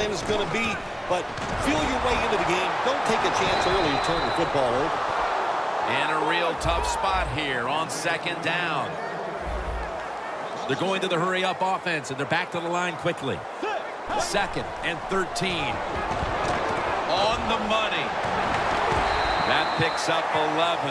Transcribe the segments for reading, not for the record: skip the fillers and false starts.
plan is going to be, but feel your way into the game. Don't take a chance early to turn the football over. In a real tough spot here on second down. They're going to the hurry-up offense, and they're back to the line quickly. 2nd and 13. On the money. That picks up 11.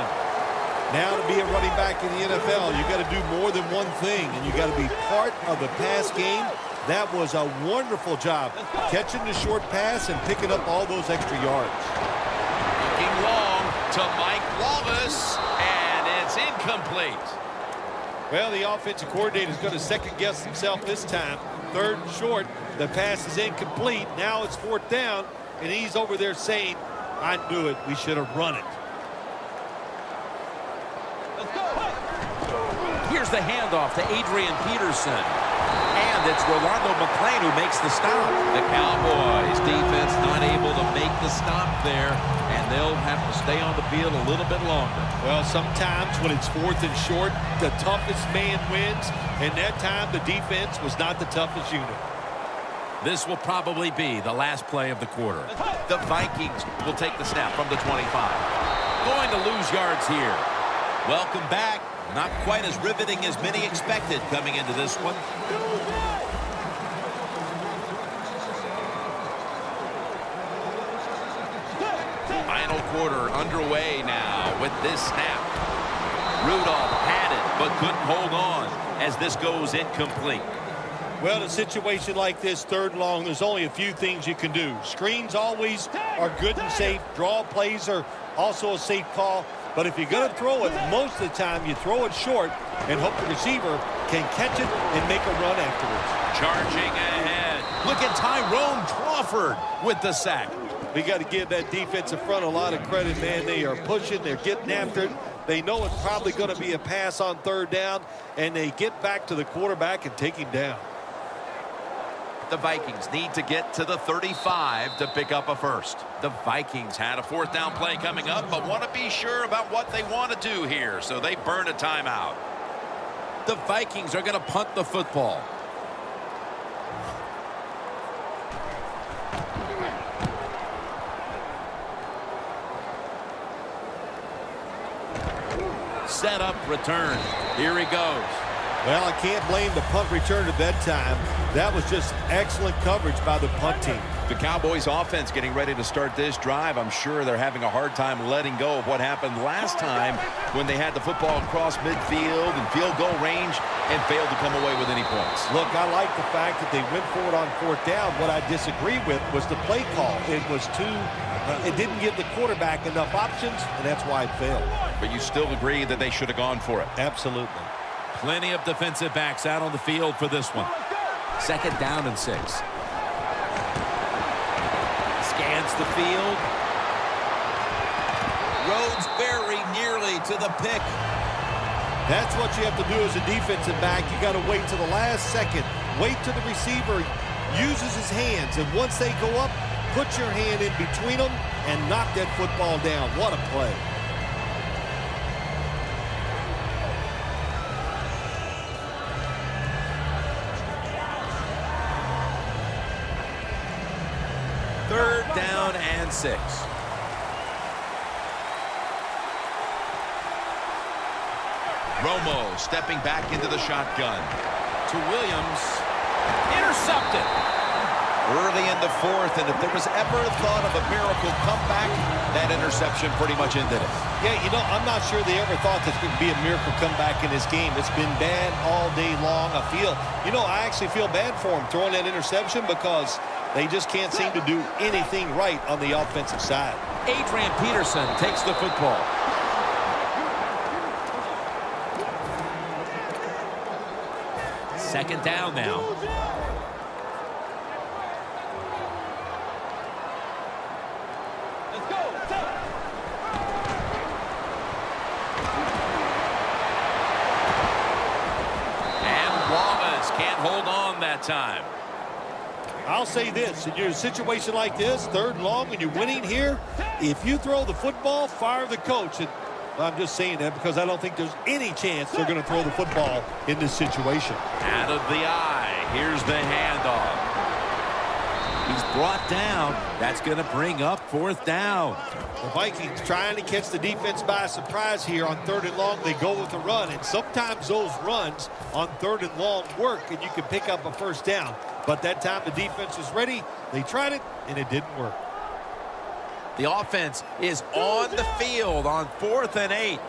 Now to be a running back in the NFL, you got to do more than one thing, and you got to be part of the pass game. That was a wonderful job, catching the short pass and picking up all those extra yards. Looking long to Mike Wallace, and it's incomplete. Well, the offensive coordinator is going to second-guess himself this time. 3rd and short. The pass is incomplete. Now it's 4th down, and he's over there saying, I knew it. We should have run it. Here's the handoff to Adrian Peterson. And it's Rolando McClain who makes the stop. The Cowboys defense not able to make the stop there, and they'll have to stay on the field a little bit longer. Well, sometimes when it's 4th and short, the toughest man wins, and that time the defense was not the toughest unit. This will probably be the last play of the quarter. The Vikings will take the snap from the 25. Going to lose yards here. Welcome back. Not quite as riveting as many expected coming into this one. Final quarter underway now with this snap. Rudolph had it but couldn't hold on as this goes incomplete. Well, in a situation like this, 3rd and long, there's only a few things you can do. Screens always are good and safe. Draw plays are also a safe call. But if you're going to throw it, most of the time you throw it short and hope the receiver can catch it and make a run afterwards. Charging ahead. Look at Tyrone Crawford with the sack. We got to give that defensive front a lot of credit, man. They are pushing. They're getting after it. They know it's probably going to be a pass on 3rd down, and they get back to the quarterback and take him down. The Vikings need to get to the 35 to pick up a first. The Vikings had a 4th down play coming up, but want to be sure about what they want to do here, so they burn a timeout. The Vikings are going to punt the football. Set up, return. Here he goes. Well, I can't blame the punt return at that time. That was just excellent coverage by the punt team. The Cowboys offense getting ready to start this drive. I'm sure they're having a hard time letting go of what happened last time when they had the football across midfield and field goal range and failed to come away with any points. Look, I like the fact that they went for it on 4th down. What I disagree with was the play call. It was it didn't give the quarterback enough options, and that's why it failed. But you still agree that they should have gone for it? Absolutely. Plenty of defensive backs out on the field for this one. 2nd down and 6. Scans the field. Rhodes very nearly to the pick. That's what you have to do as a defensive back. You got to wait to the last second. Wait till the receiver uses his hands, and once they go up, put your hand in between them and knock that football down. What a play. Down and 6. Romo stepping back into the shotgun. To Williams. Intercepted. Early in the 4th, and if there was ever a thought of a miracle comeback, that interception pretty much ended it. Yeah, you know, I'm not sure they ever thought this could be a miracle comeback in this game. It's been bad all day long. I actually feel bad for them throwing that interception because they just can't seem to do anything right on the offensive side. Adrian Peterson takes the football. Second down now. Can't hold on that time. I'll say this, in a situation like this, 3rd and long, and you're winning here, if you throw the football, fire the coach. And I'm just saying that because I don't think there's any chance they're going to throw the football in this situation. Out of the eye. Here's the handoff. He's brought down. That's going to bring up 4th down. The Vikings trying to catch the defense by surprise here on 3rd and long. They go with a run, and sometimes those runs on 3rd and long work, and you can pick up a 1st down. But that time the defense was ready. They tried it, and it didn't work. The offense is on the field on 4th and 8.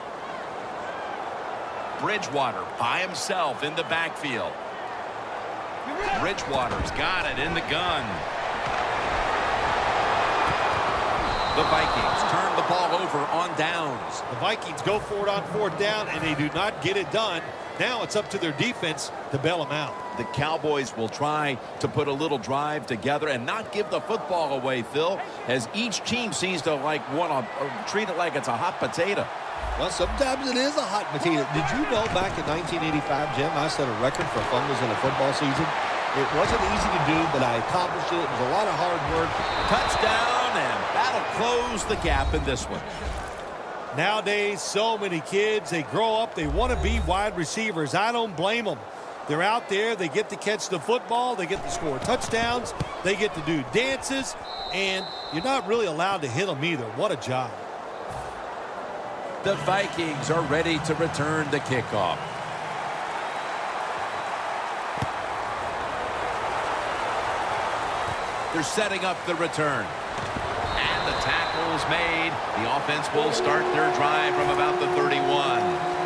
Bridgewater by himself in the backfield. Bridgewater's got it in the gun. The Vikings turn the ball over on downs. The Vikings go for it on 4th down, and they do not get it done. Now it's up to their defense to bail them out. The Cowboys will try to put a little drive together and not give the football away, Phil, as each team seems to want to treat it like it's a hot potato. Well, sometimes it is a hot potato. Did you know back in 1985, Jim, I set a record for fumbles in a football season? It wasn't easy to do, but I accomplished it. It was a lot of hard work. Touchdown, and that'll close the gap in this one. Nowadays, so many kids, they grow up, they want to be wide receivers. I don't blame them. They're out there, they get to catch the football, they get to score touchdowns, they get to do dances, and you're not really allowed to hit them either. What a job. The Vikings are ready to return the kickoff. They're setting up the return. And the tackle is made. The offense will start their drive from about the 31.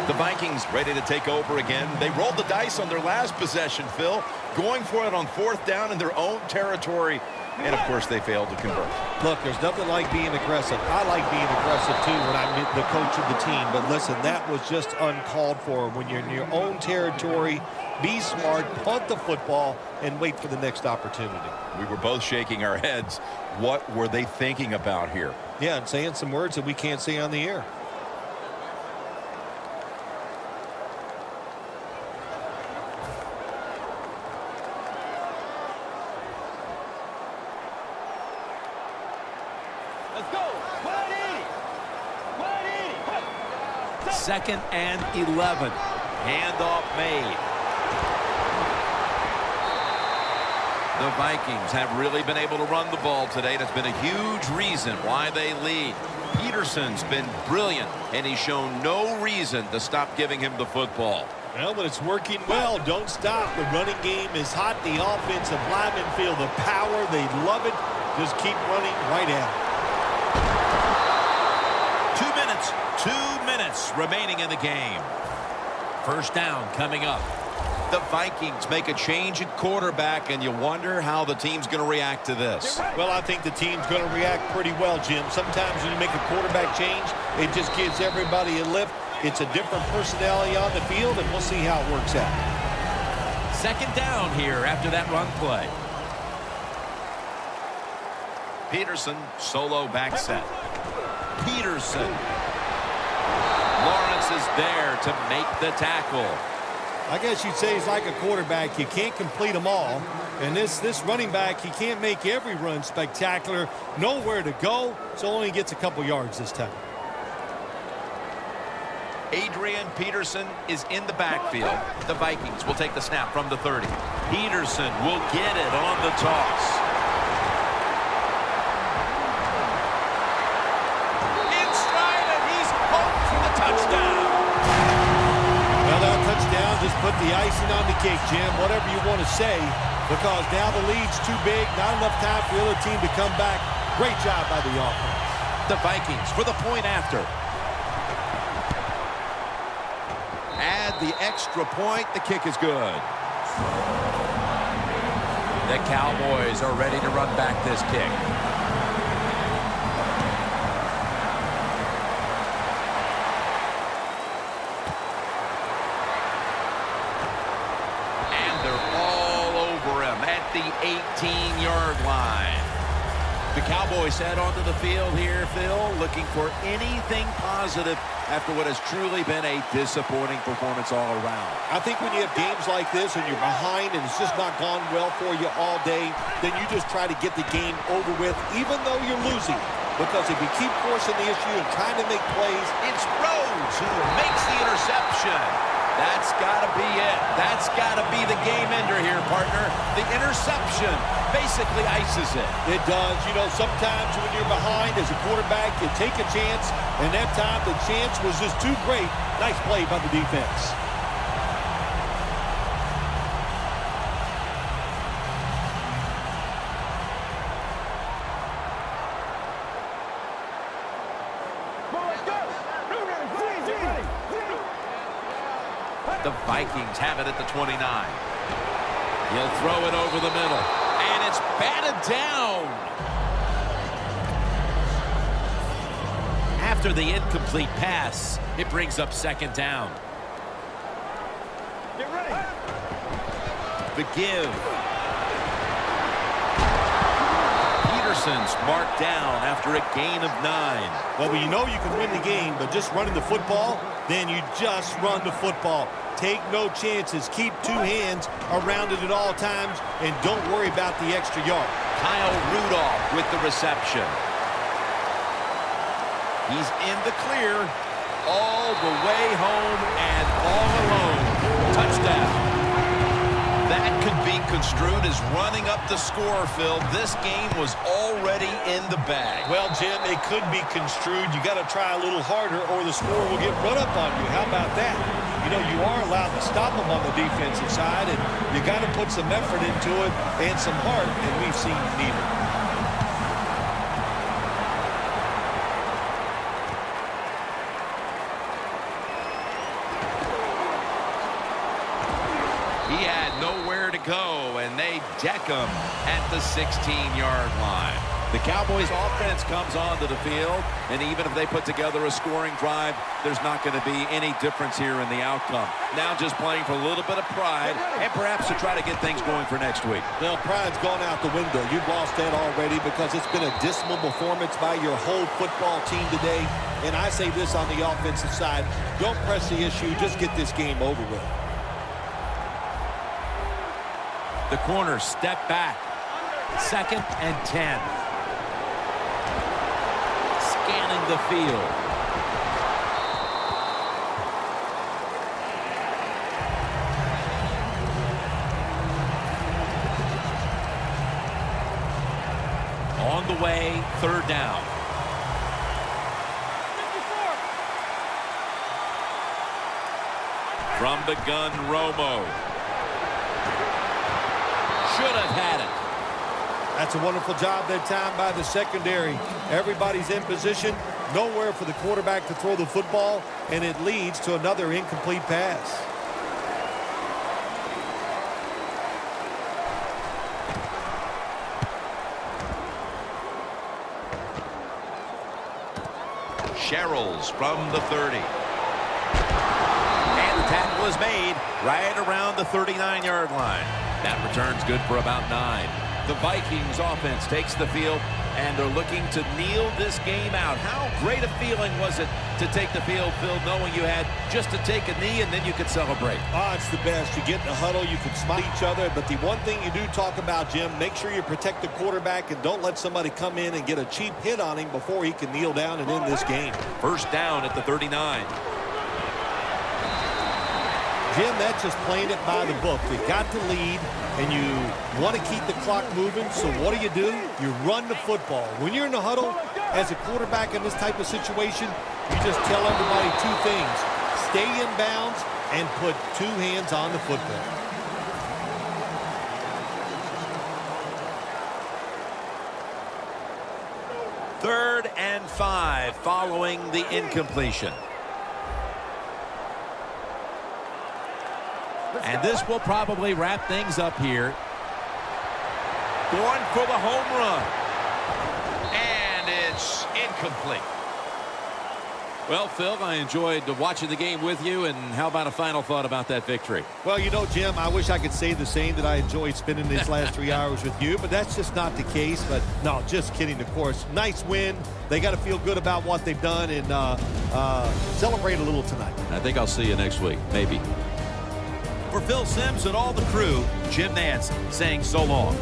The Vikings ready to take over again. They rolled the dice on their last possession, Phil, going for it on 4th down in their own territory. And, of course, they failed to convert. Look, there's nothing like being aggressive. I like being aggressive, too, when I'm the coach of the team. But, listen, that was just uncalled for. When you're in your own territory, be smart, punt the football, and wait for the next opportunity. We were both shaking our heads. What were they thinking about here? Yeah, and saying some words that we can't say on the air. Let's go. 2nd and 11. Handoff made. The Vikings have really been able to run the ball today. That's been a huge reason why they lead. Peterson's been brilliant, and he's shown no reason to stop giving him the football. Well, but it's working well. Don't stop. The running game is hot. The offensive linemen feel the power. They love it. Just keep running right at it. 2 minutes remaining in the game. 1st down coming up. The Vikings make a change at quarterback, and you wonder how the team's going to react to this. Well, I think the team's going to react pretty well, Jim. Sometimes when you make a quarterback change, it just gives everybody a lift. It's a different personality on the field, and we'll see how it works out. 2nd down here after that run play. Peterson, solo back set. Peterson. Lawrence is there to make the tackle. I guess you'd say he's like a quarterback. You can't complete them all. And this running back, he can't make every run spectacular. Nowhere to go, so only gets a couple yards this time. Adrian Peterson is in the backfield. The Vikings will take the snap from the 30. Peterson will get it on the toss. In stride, and he's home for the touchdown. Well, that touchdown just put the icing on the cake, Jim, whatever you want to say, because now the lead's too big, not enough time for the other team to come back. Great job by the offense. The Vikings for the point after. Add the extra point. The kick is good. The Cowboys are ready to run back this kick. And they're all over him at the 18-yard line. The Cowboys head onto the field here, Phil, looking for anything positive after what has truly been a disappointing performance all around. I think when you have games like this and you're behind and it's just not gone well for you all day, then you just try to get the game over with, even though you're losing. Because if you keep forcing the issue and trying to make plays, It's Rhodes who makes the interception. That's got to be it. That's got to be the game ender here, partner. The interception basically ices it. It does. You know, sometimes when you're behind as a quarterback, you take a chance, and that time the chance was just too great. Nice play by the defense. The Vikings have it at the 29. He'll throw it over the middle. And it's batted down. After the incomplete pass, it brings up second down. Get ready. The give. Peterson's marked down after a gain of 9. Well, you know you can win the game, but just running the football, then you just run the football. Take no chances. Keep two hands around it at all times, and don't worry about the extra yard. Kyle Rudolph with the reception. He's in the clear all the way home and all alone. Touchdown. That could be construed as running up the score, Phil. This game was already in the bag. Well, Jim, it could be construed. You got to try a little harder or the score will get run up on you. How about that? You know, you are allowed to stop them on the defensive side, and you got to put some effort into it and some heart, and we've seen neither. He had nowhere to go, and they deck him at the 16-yard line. The Cowboys' offense comes onto the field, and even if they put together a scoring drive, there's not going to be any difference here in the outcome. Now just playing for a little bit of pride and perhaps to try to get things going for next week. Well, pride's gone out the window. You've lost that already because it's been a dismal performance by your whole football team today. And I say this on the offensive side, don't press the issue, just get this game over with. The corners step back. 2nd and 10. Scanning the field. On the way, 3rd down. From the gun, Romo. Should have had it. That's a wonderful job that time by the secondary. Everybody's in position. Nowhere for the quarterback to throw the football, and it leads to another incomplete pass. Sherrills from the 30. And the tackle is made right around the 39-yard line. That return's good for about 9. The Vikings offense takes the field, and they're looking to kneel this game out. How great a feeling was it to take the field, Phil, knowing you had just to take a knee and then you could celebrate? Oh, it's the best. You get in the huddle, you can smile each other, but the one thing you do talk about, Jim, make sure you protect the quarterback and don't let somebody come in and get a cheap hit on him before he can kneel down and end this game. 1st down at the 39. Jim, that's just playing it by the book. You got to lead, and you want to keep the clock moving, so what do? You run the football. When you're in the huddle, as a quarterback in this type of situation, you just tell everybody 2 things. Stay in bounds and put 2 hands on the football. Third and 5 following the incompletion. And this will probably wrap things up here. Going for the home run. And it's incomplete. Well, Phil, I enjoyed watching the game with you, and how about a final thought about that victory? Well, you know, Jim, I wish I could say the same, that I enjoyed spending these last 3 hours with you, but that's just not the case. But, no, just kidding, of course. Nice win. They got to feel good about what they've done and celebrate a little tonight. I think I'll see you next week, maybe. For Phil Simms and all the crew, Jim Nance saying so long.